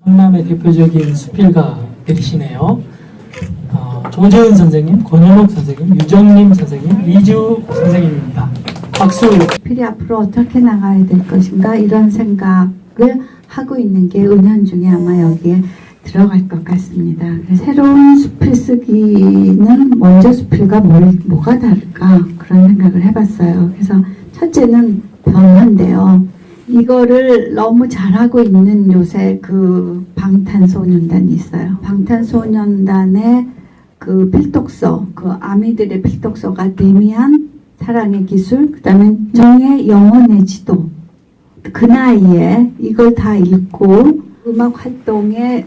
강남의 대표적인 수필가들이시네요. 조재은 선생님, 권현옥 선생님, 유정림 선생님, 이주 선생님입니다. 박수. 수필이 앞으로 어떻게 나가야 될 것인가 이런 생각을 하고 있는 게 은연중에 아마 여기에 들어갈 것 같습니다. 새로운 수필 쓰기는 먼저 수필과 뭐가 다를까 그런 생각을 해봤어요. 그래서 첫째는 변화인데요. 이거를 너무 잘하고 있는 요새 그 방탄소년단이 있어요. 방탄소년단의 그 필독서, 그 아미들의 필독서가 데미안 사랑의 기술, 그 다음에 정의 영혼의 지도. 그 나이에 이걸 다 읽고 음악 활동에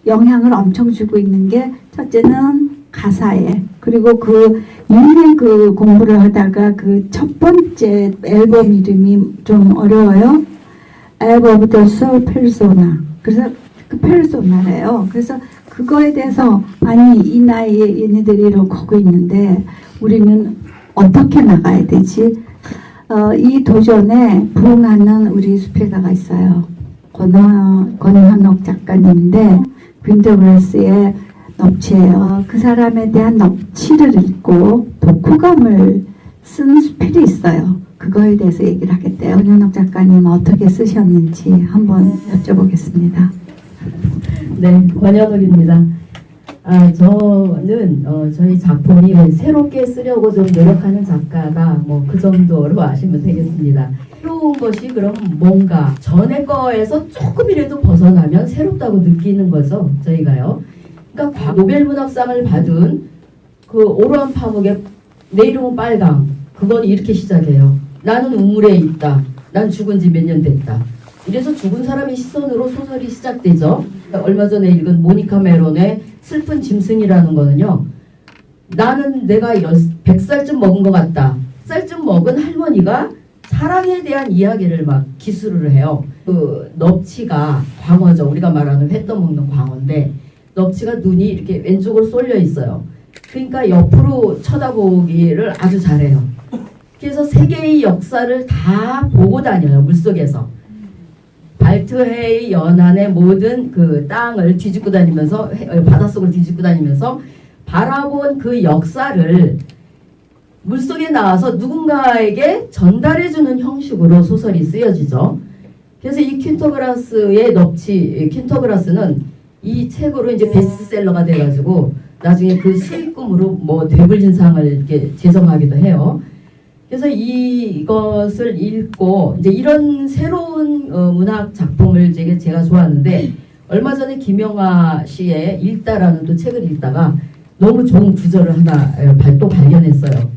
영향을 엄청 주고 있는 게 첫째는 가사에, 그리고 그 유명 그 공부를 하다가 그 첫 번째 앨범 이름이 좀 어려워요. 앨범 오브 더 소울 페르소나. 그래서 그 페르소나래요. 그래서 그거에 대해서 아니 이 나이에 얘네들이 이러고 하고 있는데 우리는 어떻게 나가야 되지? 이 도전에 부응하는 우리 수필가가 있어요. 권현옥 작가님인데 윈터그라스의 넙치예요. 그 사람에 대한 넙치를 읽고 독후감을 쓴 수필이 있어요. 그거에 대해서 얘기를 하겠대요. 권현옥 작가님 어떻게 쓰셨는지 한번 여쭤보겠습니다. 네, 권현옥입니다. 저는 저희 작품이 새롭게 쓰려고 좀 노력하는 작가가 뭐 그 정도로 아시면 되겠습니다. 새로운 것이 그럼 뭔가 전에 거에서 조금이라도 벗어나면 새롭다고 느끼는 거죠, 저희가요. 그러니까 노벨문학상을 받은 그 오로한 파묵의 내 이름은 빨강, 그건 이렇게 시작해요. 나는 우물에 있다. 난 죽은 지 몇 년 됐다. 이래서 죽은 사람의 시선으로 소설이 시작되죠. 얼마 전에 읽은 모니카 메론의 슬픈 짐승이라는 거는요. 나는 내가 100살쯤 먹은 것 같다. 100살쯤 먹은 할머니가 사랑에 대한 이야기를 막 기술을 해요. 그 넙치가 광어죠. 우리가 말하는 회 떠먹는 광어인데 넙치가 눈이 이렇게 왼쪽으로 쏠려 있어요. 그러니까 옆으로 쳐다보기를 아주 잘해요. 그래서 세계의 역사를 다 보고 다녀요. 물속에서. 발트해의 연안의 모든 그 땅을 뒤집고 다니면서 바닷속을 뒤집고 다니면서 바라본 그 역사를 물속에 나와서 누군가에게 전달해주는 형식으로 소설이 쓰여지죠. 그래서 이 퀸터그라스의 넙치, 퀸터그라스는 이 책으로 이제 베스트셀러가 돼가지고 나중에 그 수익금으로 뭐 되불진상을 이렇게 제정하기도 해요. 그래서 이것을 읽고 이제 이런 새로운 문학 작품을 제가 좋아하는데 얼마 전에 김영하 씨의 읽다라는 또 책을 읽다가 너무 좋은 구절을 하나 또 발견했어요.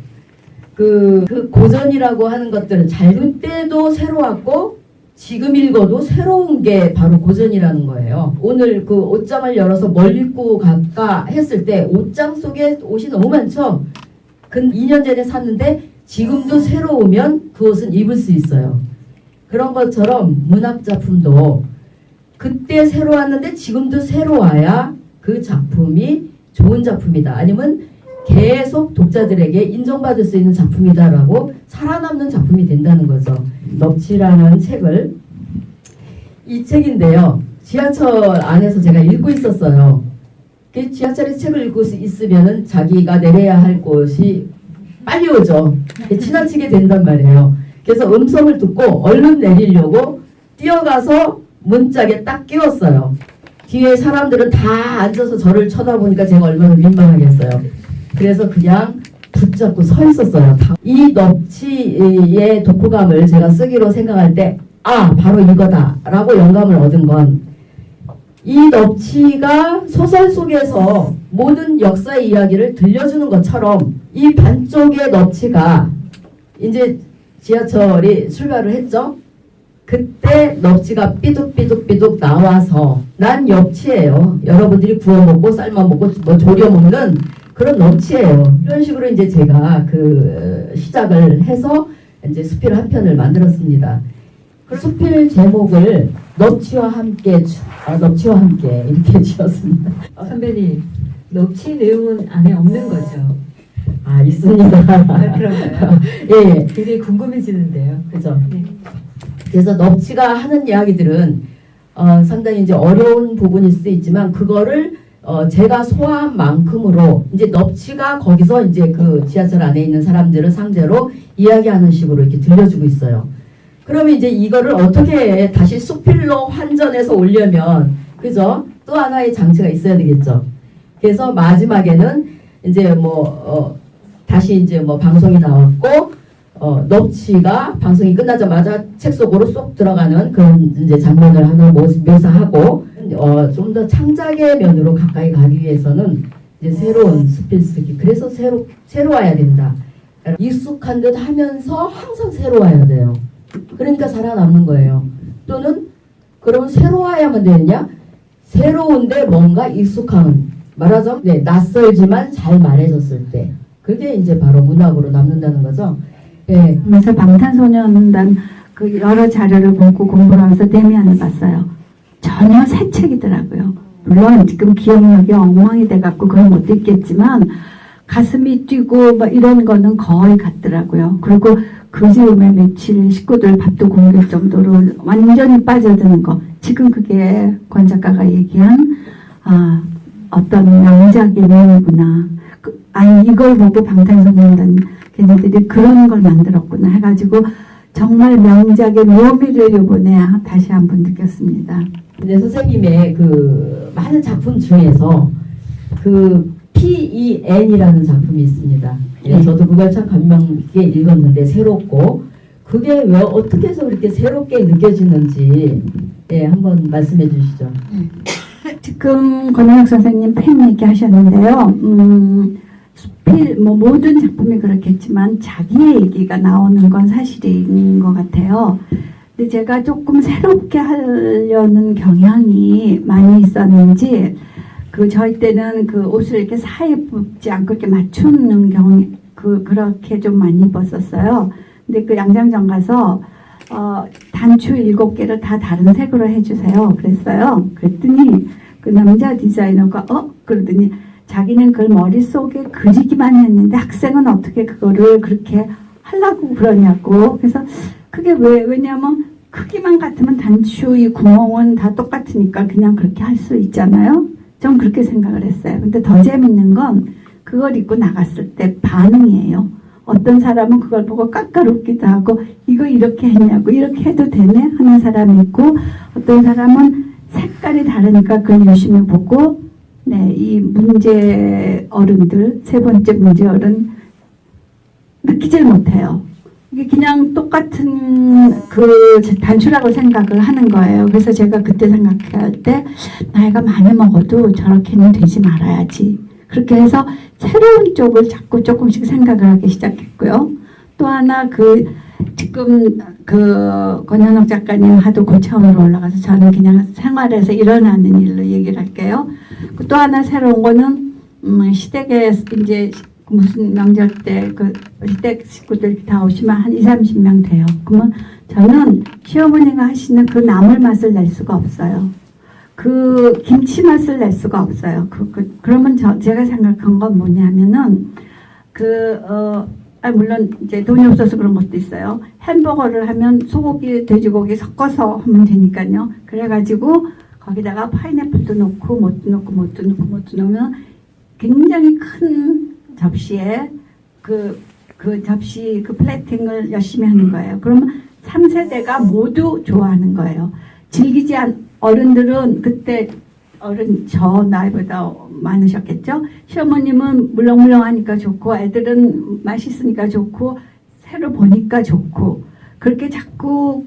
그 고전이라고 하는 것들은 잘못 때도 새로웠고 지금 읽어도 새로운 게 바로 고전이라는 거예요. 오늘 그 옷장을 열어서 뭘 입고 갈까 했을 때 옷장 속에 옷이 너무 많죠. 2년 전에 샀는데 지금도 새로우면 그 옷은 입을 수 있어요. 그런 것처럼 문학작품도 그때 새로웠는데 지금도 새로워야 그 작품이 좋은 작품이다. 아니면 계속 독자들에게 인정받을 수 있는 작품이다라고 살아남는 작품이 된다는 거죠. 넙치라는 책을 이 책인데요. 지하철 안에서 제가 읽고 있었어요. 그 지하철에 책을 읽고 있으면은 자기가 내려야 할 곳이 빨리 오죠. 지나치게 된단 말이에요. 그래서 음성을 듣고 얼른 내리려고 뛰어가서 문짝에 딱 끼웠어요. 뒤에 사람들은 다 앉아서 저를 쳐다보니까 제가 얼마나 민망하겠어요. 그래서 그냥 붙잡고 서 있었어요. 이 넙치의 독후감을 제가 쓰기로 생각할 때 바로 이거다 라고 영감을 얻은 건 이 넙치가 소설 속에서 모든 역사의 이야기를 들려주는 것처럼 이 반쪽의 넙치가 이제 지하철이 출발을 했죠. 그때 넙치가 삐둑삐둑삐둑 나와서 난 엽치예요. 여러분들이 구워 먹고 삶아 먹고 뭐 졸여 먹는 그런 넙치예요. 이런 식으로 이제 제가 그 시작을 해서 이제 수필 한 편을 만들었습니다. 그 수필 제목을 넙치와 함께 이렇게 지었습니다. 선배님, 넙치 내용은 안에 없는 거죠? 있습니다. 그런가요? 예. 굉장히 궁금해지는데요. 그죠. 네. 그래서 넙치가 하는 이야기들은 상당히 이제 어려운 부분일 수도 있지만 그거를 제가 소화한 만큼으로 이제 넙치가 거기서 이제 그 지하철 안에 있는 사람들을 상대로 이야기하는 식으로 이렇게 들려주고 있어요. 그러면 이제 이거를 어떻게 다시 수필로 환전해서 올려면 그죠? 또 하나의 장치가 있어야 되겠죠. 그래서 마지막에는 이제 다시 이제 방송이 나왔고 넙치가 방송이 끝나자마자 책 속으로 쏙 들어가는 그런 이제 장면을 하나 묘사하고 좀 더 창작의 면으로 가까이 가기 위해서는 이제 새로운 수필 쓰기. 그래서 새로워야 된다. 익숙한 듯 하면서 항상 새로워야 돼요. 그러니까 살아남는 거예요. 또는 그러면 새로워야만 되느냐? 새로운데 뭔가 익숙함. 말하자면 낯설지만 잘 말해줬을 때. 그게 이제 바로 문학으로 남는다는 거죠. 예. 그래서 방탄소년단 그 여러 자료를 보고 공부를 해서 데미안을 봤어요. 전혀 새 책이더라고요. 물론 지금 기억력이 엉망이 돼갖고 그건 못 읽겠지만 가슴이 뛰고 뭐 이런 거는 거의 같더라고요. 그리고 그 즈음에 며칠 식구들 밥도 굶길 정도로 완전히 빠져드는 거. 지금 그게 권 작가가 얘기한 어떤 명작의 묘미구나. 아니 이걸 보고 방탄소년단 걔네들이 그런 걸 만들었구나 해가지고 정말 명작의 묘미를 이번에 다시 한번 느꼈습니다. 근데 선생님의 그 많은 작품 중에서 그 PEN이라는 작품이 있습니다. 예, 저도 그걸 참 감명 깊게 읽었는데 새롭고 그게 왜 어떻게 해서 그렇게 새롭게 느껴지는지 한번 말씀해 주시죠. 지금 권영혁 선생님 팬 얘기 하셨는데요. 수필 모든 작품이 그렇겠지만 자기의 얘기가 나오는 건 사실인 것 같아요. 근데 제가 조금 새롭게 하려는 경향이 많이 있었는지 저희 때는 그 옷을 이렇게 사이 입지 않고 이렇게 맞추는 그렇게 좀 많이 입었었어요. 근데 그 양장점 가서 단추 7개를 다 다른 색으로 해주세요. 그랬어요. 그랬더니 그 남자 디자이너가 그러더니 자기는 그걸 머릿속에 그리기만 했는데 학생은 어떻게 그거를 그렇게 하려고 그러냐고. 그래서 그게 왜냐면 크기만 같으면 단추 이 구멍은 다 똑같으니까 그냥 그렇게 할 수 있잖아요. 전 그렇게 생각을 했어요. 근데 더 재밌는 건 그걸 입고 나갔을 때 반응이에요. 어떤 사람은 그걸 보고 깎아웃기도 하고 이거 이렇게 했냐고 이렇게 해도 되네 하는 사람이 있고 어떤 사람은 색깔이 다르니까 그걸 유심히 보고 이 문제 어른들 세 번째 문제 어른 느끼질 못해요. 이게 그냥 똑같은 그 단추라고 생각을 하는 거예요. 그래서 제가 그때 생각할 때 나이가 많이 먹어도 저렇게는 되지 말아야지. 그렇게 해서 새로운 쪽을 자꾸 조금씩 생각을 하기 시작했고요. 또 하나 지금 권현옥 작가님 하도 고차원으로 올라가서 저는 그냥 생활에서 일어나는 일로 얘기를 할게요. 또 하나 새로운 거는 시댁에 이제 무슨 명절 때 시댁 식구들 다 오시면 한 20-30명 돼요. 그러면 저는 시어머니가 하시는 그 나물 맛을 낼 수가 없어요. 그 김치 맛을 낼 수가 없어요. 그러면 제가 생각한 건 뭐냐면은 물론 이제 돈이 없어서 그런 것도 있어요. 햄버거를 하면 소고기, 돼지고기 섞어서 하면 되니까요. 그래가지고 거기다가 파인애플도 넣고 뭣도 넣으면 굉장히 큰 접시에 그 접시 플레이팅을 열심히 하는 거예요. 그러면 3세대가 모두 좋아하는 거예요. 즐기지 어른들은 그때 저 나이보다 많으셨겠죠. 시어머님은 물렁물렁하니까 좋고 애들은 맛있으니까 좋고 새로 보니까 좋고 그렇게 자꾸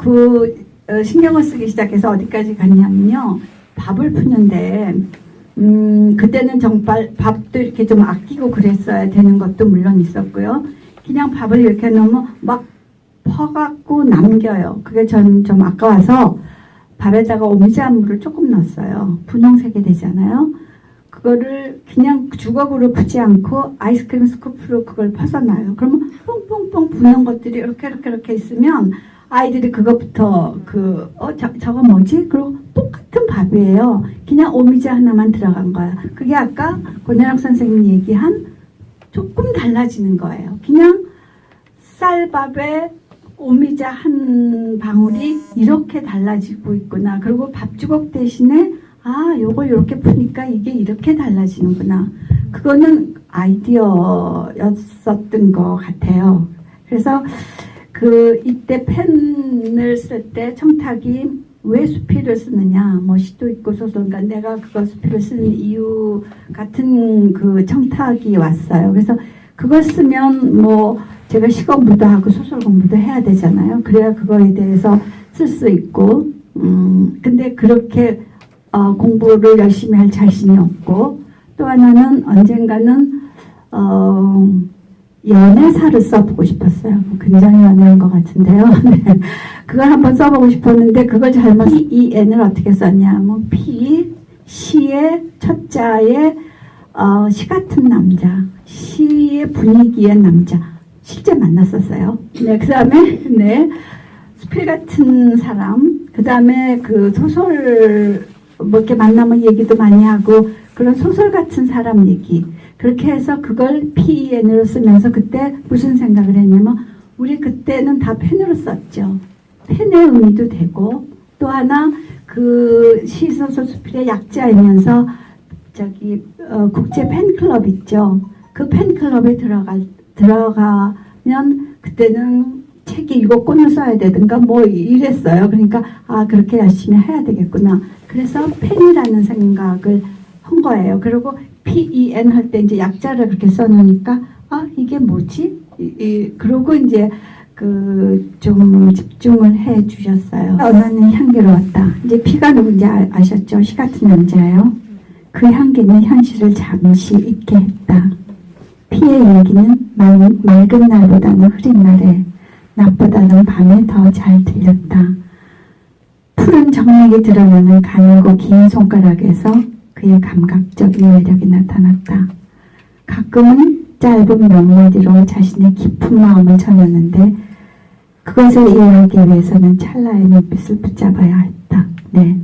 신경을 쓰기 시작해서 어디까지 갔냐면요. 밥을 푸는데 그때는 정말 밥도 이렇게 좀 아끼고 그랬어야 되는 것도 물론 있었고요. 그냥 밥을 이렇게 넣으면 막 퍼갖고 남겨요. 그게 전 좀 아까워서 밥에다가 오미자물을 조금 넣었어요. 분홍색이 되잖아요. 그거를 그냥 주걱으로 푸지 않고 아이스크림 스쿠프로 그걸 퍼서 놔요. 그러면 뽕뽕뽕 부는 것들이 이렇게 있으면 아이들이 그것부터 저거 뭐지? 그리고 똑같은 밥이에요. 그냥 오미자 하나만 들어간 거야. 그게 아까 권현옥 선생님이 얘기한 조금 달라지는 거예요. 그냥 쌀밥에 오미자 한 방울이 이렇게 달라지고 있구나. 그리고 밥주걱 대신에 요걸 이렇게 푸니까 이게 이렇게 달라지는구나. 그거는 아이디어였었던 것 같아요. 그래서 이때 펜을 쓸 때 청탁이 왜 수필을 쓰느냐, 뭐 시도 있고 소설가 내가 그거 수필을 쓰는 이유 같은 그 청탁이 왔어요. 그래서 그걸 쓰면 뭐 제가 시 공부도 하고 소설 공부도 해야 되잖아요. 그래야 그거에 대해서 쓸 수 있고, 근데 그렇게 공부를 열심히 할 자신이 없고, 또 하나는 언젠가는 연애사를 써보고 싶었어요. 굉장히 연애한 것 같은데요. 네. 그걸 한번 써보고 싶었는데 그걸 잘못 PEN을 어떻게 썼냐면 시의 첫 자에 시 같은 남자, 시의 분위기의 남자 실제 만났었어요. 네, 그 다음에 수필 같은 사람, 그 다음에 그 소설 뭐 이렇게 만나면 얘기도 많이 하고 그런 소설 같은 사람 얘기. 그렇게 해서 그걸 PEN으로 쓰면서 그때 무슨 생각을 했냐면 우리 그때는 다 펜으로 썼죠. 펜의 의미도 되고 또 하나 그 시소설 수필의 약자이면서 국제 팬클럽 있죠. 그 팬클럽에 들어가면 그때는 책이 이거 꼴을 써야 되든가 뭐 이랬어요. 그러니까 그렇게 열심히 해야 되겠구나. 그래서 펜이라는 생각을 한 거예요. 그리고 PEN 할 때 이제 약자를 그렇게 써놓으니까 이게 뭐지? 그러고 이제 좀 집중을 해 주셨어요. 언어는 향기로웠다. 이제 피가 누군지 아셨죠? 시 같은 남자예요. 그 향기는 현실을 잠시 잊게 했다. 피의 얘기는 맑은 날보다는 흐린 날에, 낮보다는 밤에 더 잘 들렸다. 푸른 정맥이 드러나는 가늘고 긴 손가락에서 그의 감각적인 매력이 나타났다. 가끔은 짧은 몇 마디로 자신의 깊은 마음을 전했는데 그것을 이해하기 위해서는 찰나의 눈빛을 붙잡아야 했다. 네,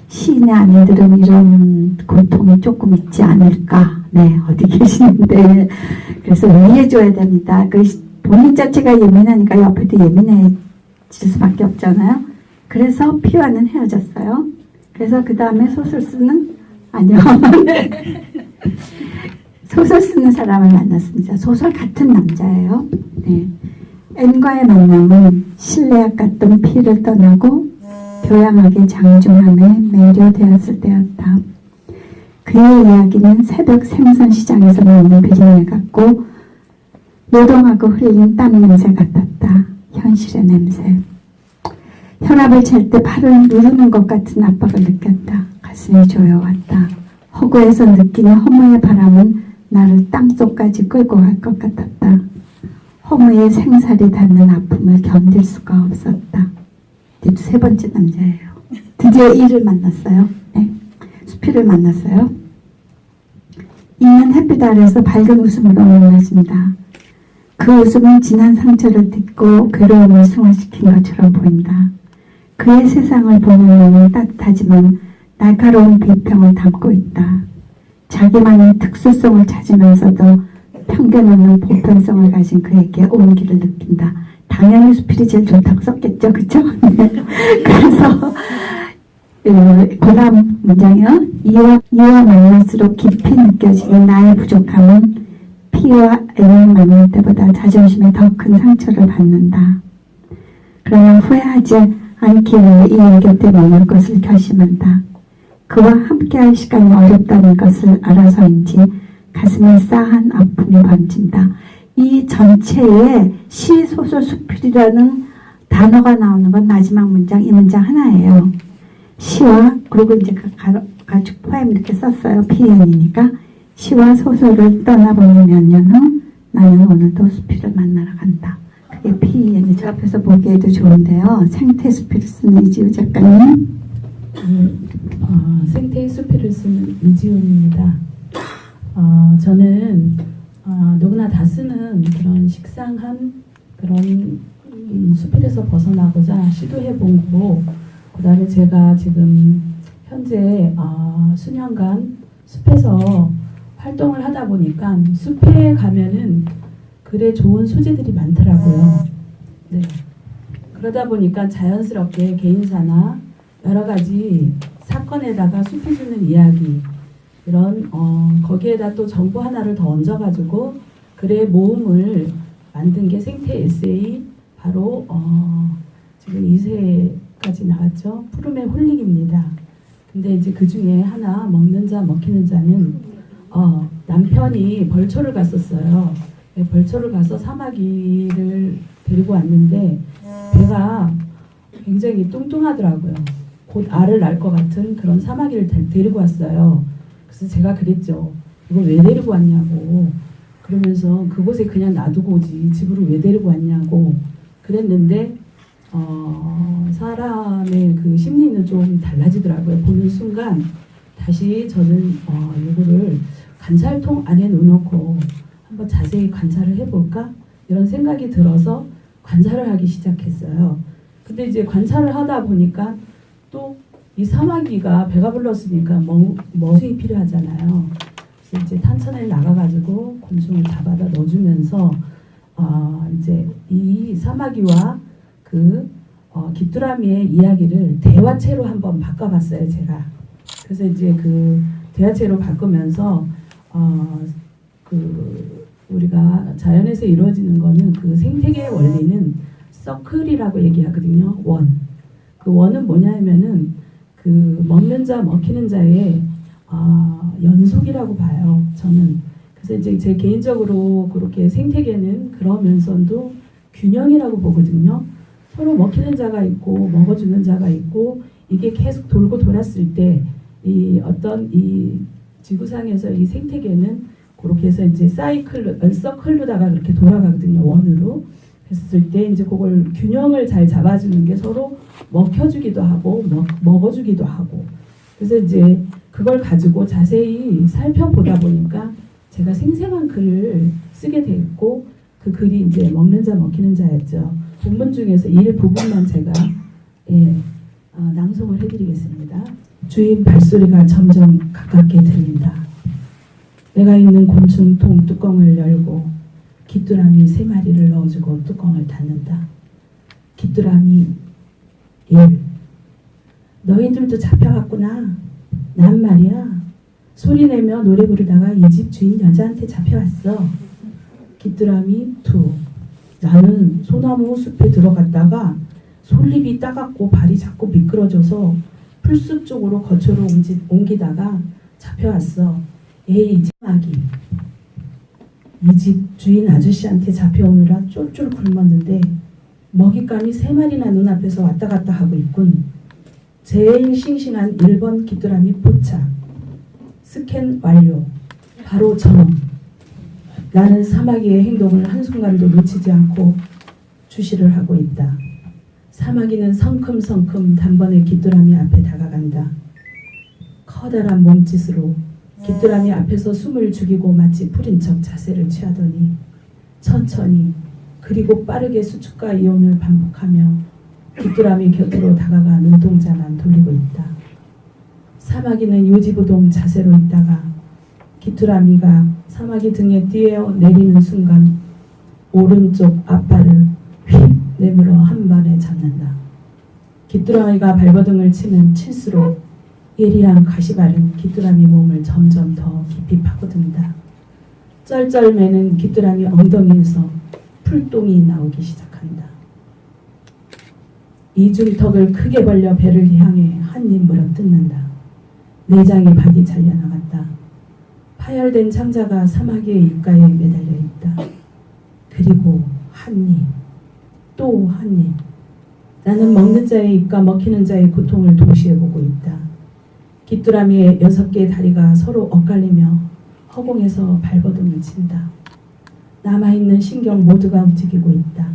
시인의 아내들은 이런 고통이 조금 있지 않을까. 네, 어디 계시는데 그래서 이해해줘야 됩니다. 본인 자체가 예민하니까 옆에도 예민해질 수밖에 없잖아요. 그래서 피와는 헤어졌어요. 그래서 그 다음에 소설 쓰는 소설 쓰는 사람을 만났습니다. 소설 같은 남자예요. 네. N과의 만남은 신뢰약 같던 피를 떠나고 교양하게 장중함에 매료되었을 때였다. 그의 이야기는 새벽 생선시장에서 먹는 비린내 같고 노동하고 흘린 땀 냄새 같았다. 현실의 냄새. 혈압을 잴 때 팔을 누르는 것 같은 압박을 느꼈다. 가슴이 조여왔다. 허구에서 느끼는 허무의 바람은 나를 땅속까지 끌고 갈 것 같았다. 허무의 생살이 닿는 아픔을 견딜 수가 없었다. 이제 세 번째 남자예요. 드디어 이를 만났어요. 네. 수필을 만났어요. 이는 햇빛 아래서 밝은 웃음으로 만나진다. 그 웃음은 지난 상처를 딛고 괴로움을 승화시킨 것처럼 보인다. 그의 세상을 보는 눈은 따뜻하지만 날카로운 비평을 담고 있다. 자기만의 특수성을 찾으면서도 편견 없는 보편성을 가진 그에게 온기를 느낀다. 당연히 수필이 제일 좋다고 썼겠죠. 그쵸? 그래서 그 다음 문장이요. 이와 만날수록 깊이 느껴지는 나의 부족함은 피와 N을 만날 때보다 자존심에 더 큰 상처를 받는다. 그러나 후회하지 않기에 이 곁에 머물 것을 결심한다. 그와 함께할 시간이 어렵다는 것을 알아서인지 가슴에 싸한 아픔이 번진다. 이 전체에 시, 소설, 수필이라는 단어가 나오는 건 마지막 문장, 이 문장 하나예요. 시와, 그리고 이제 가축 포엠 이렇게 썼어요. PN이니까. 시와 소설을 떠나보니 몇 년 후 나는 오늘도 수필을 만나러 간다. 그게 PN이죠. 앞에서 보기에도 좋은데요. 생태 수필을 쓰는 이지우 작가님. 생태의 수필을 쓴 이지훈입니다. 저는 누구나 다 쓰는 그런 식상한 그런 수필에서 벗어나고자 시도해본 거고, 그 다음에 제가 지금 현재 수년간 숲에서 활동을 하다 보니까 숲에 가면은 글에 좋은 소재들이 많더라고요. 네. 그러다 보니까 자연스럽게 개인사나 여러 가지 사건에다가 숲이 주는 이야기 이런 거기에다 또 정보 하나를 더 얹어가지고 글의 모음을 만든 게 생태 에세이 바로 지금 2세까지 나왔죠. 푸름의 홀릭입니다. 근데 이제 그 중에 하나 먹는 자 먹히는 자는 남편이 벌초를 갔었어요. 벌초를 가서 사마귀를 데리고 왔는데 배가 굉장히 뚱뚱하더라고요. 곧 알을 낳을 것 같은 그런 사마귀를 데리고 왔어요. 그래서 제가 그랬죠. 이거 왜 데리고 왔냐고. 그러면서 그곳에 그냥 놔두고 오지 집으로 왜 데리고 왔냐고 그랬는데 사람의 그 심리는 좀 달라지더라고요. 보는 순간 다시 저는 이거를 관찰통 안에 넣어놓고 한번 자세히 관찰을 해볼까 이런 생각이 들어서 관찰을 하기 시작했어요. 근데 이제 관찰을 하다 보니까 또 이 사마귀가 배가 불렀으니까 먹이 필요하잖아요. 그래서 이제 탄천에 나가가지고 곤충을 잡아다 넣어주면서 이제 이 사마귀와 그 귀뚜라미의 이야기를 대화체로 한번 바꿔봤어요, 제가. 그래서 이제 그 대화체로 바꾸면서 그 우리가 자연에서 이루어지는 거는 그 생태계의 원리는 서클이라고 얘기하거든요. 원. 그 원은 뭐냐면은 그 먹는 자 먹히는 자의 연속이라고 봐요. 저는. 그래서 이제 제 개인적으로 그렇게 생태계는 그러면서도 균형이라고 보거든요. 서로 먹히는 자가 있고 먹어주는 자가 있고 이게 계속 돌고 돌았을 때 이 어떤 이 지구상에서 이 생태계는 그렇게 해서 이제 서클로다가 그렇게 돌아가거든요. 원으로. 했을 때 이제 그걸 균형을 잘 잡아주는 게 서로 먹혀주기도 하고 먹어주기도 하고 그래서 이제 그걸 가지고 자세히 살펴보다 보니까 제가 생생한 글을 쓰게 됐고 그 글이 이제 먹는 자 먹히는 자였죠. 본문 중에서 일부분만 제가 낭송을 해드리겠습니다. 주인 발소리가 점점 가깝게 들린다. 내가 있는 곤충통 뚜껑을 열고 귀뚜라미 3마리를 넣어주고 뚜껑을 닫는다. 귀뚜라미 1. 너희들도 잡혀왔구나. 난 말이야. 소리내며 노래 부르다가 이 집 주인 여자한테 잡혀왔어. 귀뚜라미 2. 나는 소나무 숲에 들어갔다가 솔잎이 따갑고 발이 자꾸 미끄러져서 풀숲 쪽으로 거처로 옮기다가 잡혀왔어. 에이 찌마기. 이 집 주인 아저씨한테 잡혀오느라 쫄쫄 굶었는데 먹잇감이 3마리나 눈앞에서 왔다 갔다 하고 있군. 제일 싱싱한 1번 귀뚜라미 포착. 스캔 완료. 바로 저놈. 나는 사마귀의 행동을 한순간도 놓치지 않고 주시를 하고 있다. 사마귀는 성큼성큼 단번에 귀뚜라미 앞에 다가간다. 커다란 몸짓으로 귀뚜라미 앞에서 숨을 죽이고 마치 풀인 척 자세를 취하더니 천천히 그리고 빠르게 수축과 이온을 반복하며 귀뚜라미 곁으로 다가가 눈동자만 돌리고 있다. 사마귀는 요지부동 자세로 있다가 귀뚜라미가 사마귀 등에 뛰어 내리는 순간 오른쪽 앞발을 휙 내밀어 한 번에 잡는다. 귀뚜라미가 발버둥을 치면 칠수록 예리한 가시발은 귀뚜라미 몸을 점점 더 깊이 파고든다. 쩔쩔매는 귀뚜라미 엉덩이에서 풀똥이 나오기 시작한다. 이중턱을 크게 벌려 배를 향해 한입 물어뜯는다. 내장이 박이 잘려나갔다. 파열된 창자가 사마귀의 입가에 매달려 있다. 그리고 한 입, 또 한 입. 나는 먹는 자의 입과 먹히는 자의 고통을 동시에 보고 있다. 귀뚜라미의 6개의 다리가 서로 엇갈리며 허공에서 발버둥을 친다. 남아있는 신경 모두가 움직이고 있다.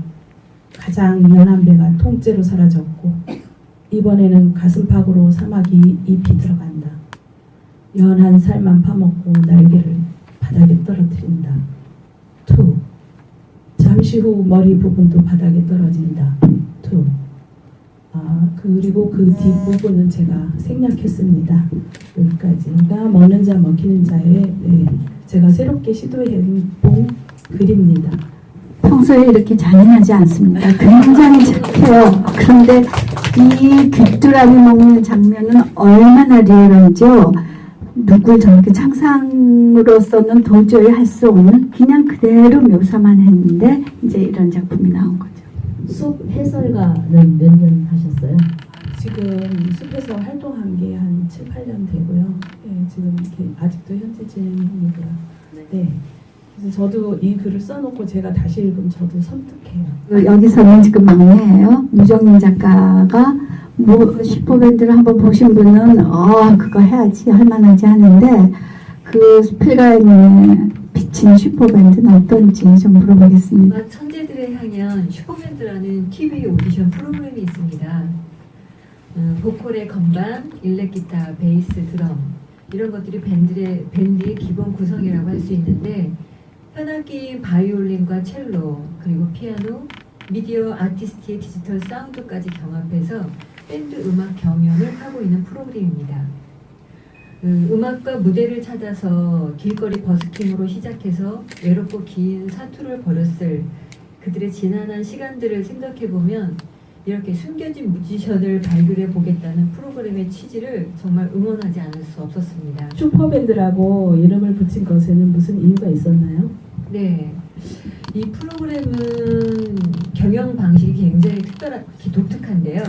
가장 연한 배가 통째로 사라졌고 이번에는 가슴팍으로 사마귀 잎이 들어간다. 연한 살만 파먹고 날개를 바닥에 떨어뜨린다. 2. 잠시 후 머리 부분도 바닥에 떨어진다. 2. 그리고 그 뒷부분은 제가 생략했습니다. 여기까지가 먹는 자 먹히는 자의 제가 새롭게 시도해본 글입니다. 평소에 이렇게 잔인하지 않습니다. 굉장히 착해요. 그런데 이 귀뚜라미 먹는 장면은 얼마나 리얼한지요. 누굴 저렇게 창상으로서는 도저히 할 수 없는 그냥 그대로 묘사만 했는데 이제 이런 작품이 나온 거죠. 숲 해설가는 몇 년 하셨어요? 지금 숲에서 활동한 게 한 7, 8년 되고요. 네, 지금 이렇게 아직도 현재 진행이고요. 네. 그래서 저도 이 글을 써놓고 제가 다시 읽으면 저도 섬뜩해요. 여기서는 지금 막내예요. 유정민 작가가 뭐 슈퍼밴드를 한번 보신 분은 그거 해야지 할만하지 하는데 그 스필가인의 비친 슈퍼밴드는 어떤지 좀 물어보겠습니다. 음악 천재들을 향한 슈퍼밴드라는 TV 오디션 프로그램이 있습니다. 보컬의 건반, 일렉기타, 베이스, 드럼 이런 것들이 밴드의 기본 구성이라고 할 수 있는데 현악기인 바이올린과 첼로 그리고 피아노, 미디어 아티스트의 디지털 사운드까지 경합해서 밴드 음악 경연을 하고 있는 프로그램입니다. 음악과 무대를 찾아서 길거리 버스킹으로 시작해서 외롭고 긴 사투를 벌였을 그들의 지난한 시간들을 생각해보면 이렇게 숨겨진 뮤지션을 발굴해 보겠다는 프로그램의 취지를 정말 응원하지 않을 수 없었습니다. 슈퍼밴드라고 이름을 붙인 것에는 무슨 이유가 있었나요? 네, 이 프로그램은 경영 방식이 굉장히 독특한데요.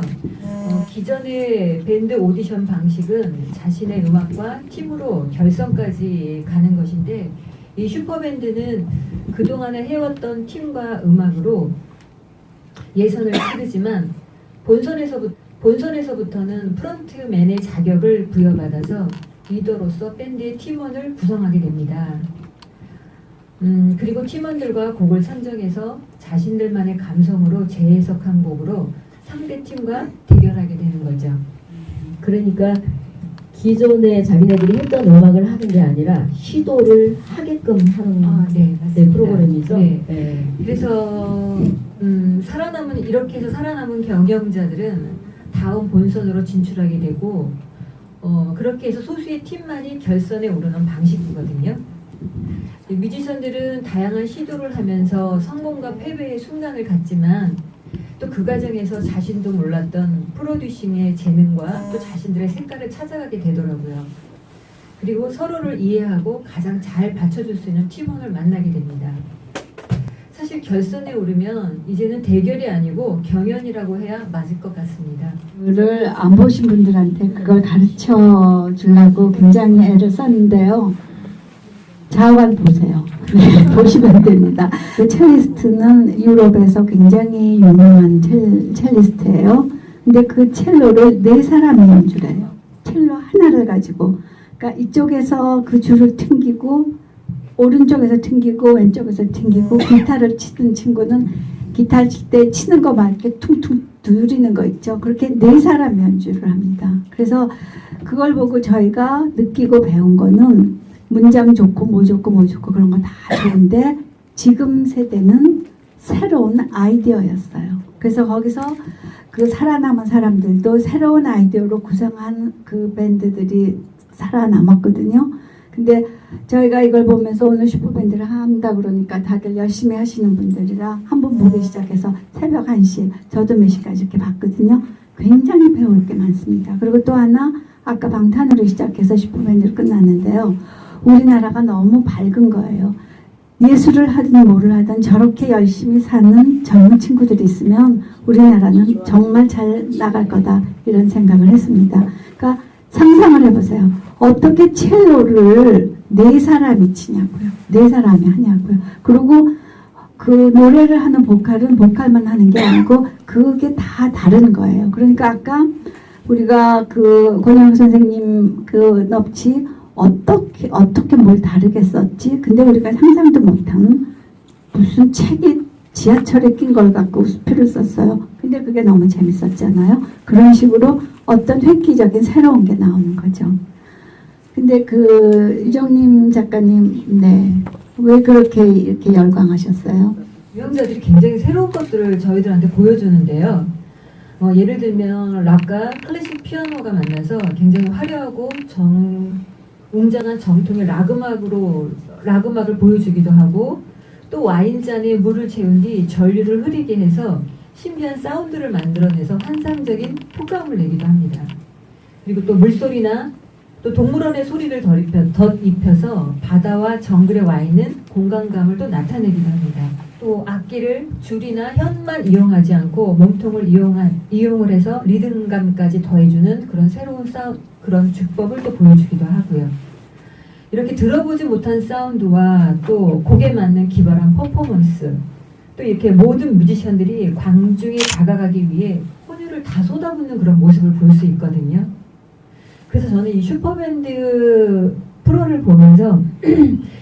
기존의 밴드 오디션 방식은 자신의 음악과 팀으로 결선까지 가는 것인데 이 슈퍼밴드는 그동안에 해왔던 팀과 음악으로 예선을 치르지만 본선에서부터는 프런트맨의 자격을 부여받아서 리더로서 밴드의 팀원을 구성하게 됩니다. 그리고 팀원들과 곡을 선정해서 자신들만의 감성으로 재해석한 곡으로 상대 팀과 대결하게 되는 거죠. 그러니까 기존에 자기네들이 했던 음악을 하는 게 아니라 시도를 하게끔 하는 네, 맞습니다. 프로그램이죠. 네. 네. 그래서 이렇게 해서 살아남은 경영자들은 다음 본선으로 진출하게 되고 그렇게 해서 소수의 팀만이 결선에 오르는 방식이거든요. 뮤지션들은 다양한 시도를 하면서 성공과 패배의 순간을 갖지만 또 그 과정에서 자신도 몰랐던 프로듀싱의 재능과 또 자신들의 색깔을 찾아가게 되더라고요. 그리고 서로를 이해하고 가장 잘 받쳐줄 수 있는 팀원을 만나게 됩니다. 사실 결선에 오르면 이제는 대결이 아니고 경연이라고 해야 맞을 것 같습니다. 를 안 보신 분들한테 그걸 가르쳐 주려고 굉장히 애를 썼는데요. 자관 보세요. 네, 보시면 됩니다. 그 첼리스트는 유럽에서 굉장히 유명한 첼리스트예요. 근데 그 첼로를 4사람이 연주를 해요. 첼로 하나를 가지고. 그러니까 이쪽에서 그 줄을 튕기고 오른쪽에서 튕기고 왼쪽에서 튕기고 기타를 치던 친구는 기타 칠 때 치는 거 말게 퉁퉁 두드리는 거 있죠. 그렇게 4사람이 연주를 합니다. 그래서 그걸 보고 저희가 느끼고 배운 거는 문장 좋고 뭐 좋고 그런 거 다 좋은데 지금 세대는 새로운 아이디어였어요. 그래서 거기서 그 살아남은 사람들도 새로운 아이디어로 구성한 그 밴드들이 살아남았거든요. 근데 저희가 이걸 보면서 오늘 슈퍼밴드를 한다 그러니까 다들 열심히 하시는 분들이라 한번 보기 시작해서 새벽 1시 저도 몇 시까지 이렇게 봤거든요. 굉장히 배울 게 많습니다. 그리고 또 하나 아까 방탄으로 시작해서 슈퍼밴드를 끝났는데요. 우리나라가 너무 밝은 거예요. 예술을 하든 뭐를 하든 저렇게 열심히 사는 젊은 친구들이 있으면 우리나라는 정말 잘 나갈 거다 이런 생각을 했습니다. 그러니까 상상을 해보세요. 어떻게 첼로를 4사람이 치냐고요. 4사람이 하냐고요. 그리고 그 노래를 하는 보컬은 보컬만 하는 게 아니고 그게 다 다른 거예요. 그러니까 아까 우리가 그 권영욱 선생님 그 넙치 어떻게 뭘 다르게 썼지? 근데 우리가 상상도 못한 무슨 책이 지하철에 낀 걸 갖고 수필을 썼어요. 근데 그게 너무 재밌었잖아요. 그런 식으로 어떤 획기적인 새로운 게 나오는 거죠. 근데 그 유정님 작가님, 네, 왜 그렇게 이렇게 열광하셨어요? 유형자들이 굉장히 새로운 것들을 저희들한테 보여주는데요. 예를 들면 락과 클래식 피아노가 만나서 굉장히 화려하고 웅장한 정통의 락 음악을 보여주기도 하고 또 와인잔에 물을 채운 뒤 전류를 흐리게 해서 신비한 사운드를 만들어내서 환상적인 효과음을 내기도 합니다. 그리고 또 물소리나 또 동물원의 소리를 덧입혀서 바다와 정글에 와 있는 공간감을 또 나타내기도 합니다. 또 악기를 줄이나 현만 이용하지 않고 몸통을 이용을 해서 리듬감까지 더해주는 그런 새로운 그런 주법을 또 보여주기도 하고요. 이렇게 들어보지 못한 사운드와 또 곡에 맞는 기발한 퍼포먼스, 또 이렇게 모든 뮤지션들이 광중에 다가가기 위해 혼혈을 다 쏟아붓는 그런 모습을 볼 수 있거든요. 그래서 저는 이 슈퍼밴드 프로를 보면서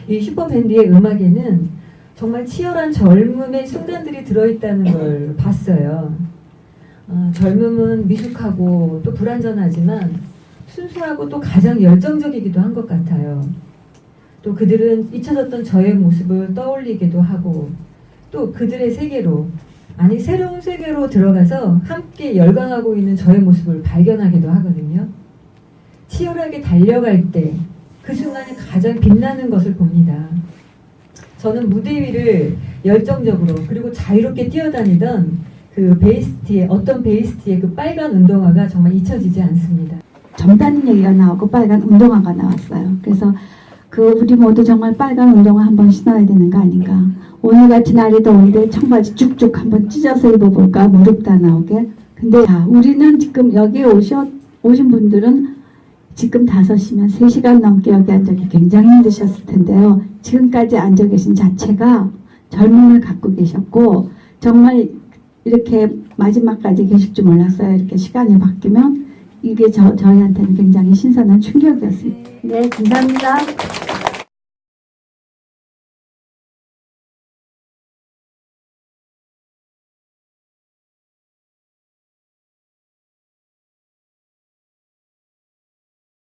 이 슈퍼밴드의 음악에는 정말 치열한 젊음의 순간들이 들어있다는 걸 봤어요. 젊음은 미숙하고 또 불완전하지만 순수하고 또 가장 열정적이기도 한 것 같아요. 또 그들은 잊혀졌던 저의 모습을 떠올리기도 하고 또 그들의 세계로, 아니 새로운 세계로 들어가서 함께 열광하고 있는 저의 모습을 발견하기도 하거든요. 치열하게 달려갈 때 그 순간이 가장 빛나는 것을 봅니다. 저는 무대 위를 열정적으로 그리고 자유롭게 뛰어다니던 그 베이스티의 어떤 베이스티의 그 빨간 운동화가 정말 잊혀지지 않습니다. 젊다는 얘기가 나오고 빨간 운동화가 나왔어요. 그래서 우리 모두 정말 빨간 운동화 한번 신어야 되는 거 아닌가. 오늘 같은 날이 더운데 청바지 쭉쭉 한번 찢어서 입어볼까, 무릎 다 나오게. 근데 우리는 지금 여기에 오신 분들은 지금 5시면 3시간 넘게 여기 앉아기 굉장히 힘드셨을 텐데요. 지금까지 앉아 계신 자체가 젊음을 갖고 계셨고 정말 이렇게 마지막까지 계실 줄 몰랐어요. 이렇게 시간이 바뀌면 이게 저희한테는 굉장히 신선한 충격이었습니다. 네, 감사합니다.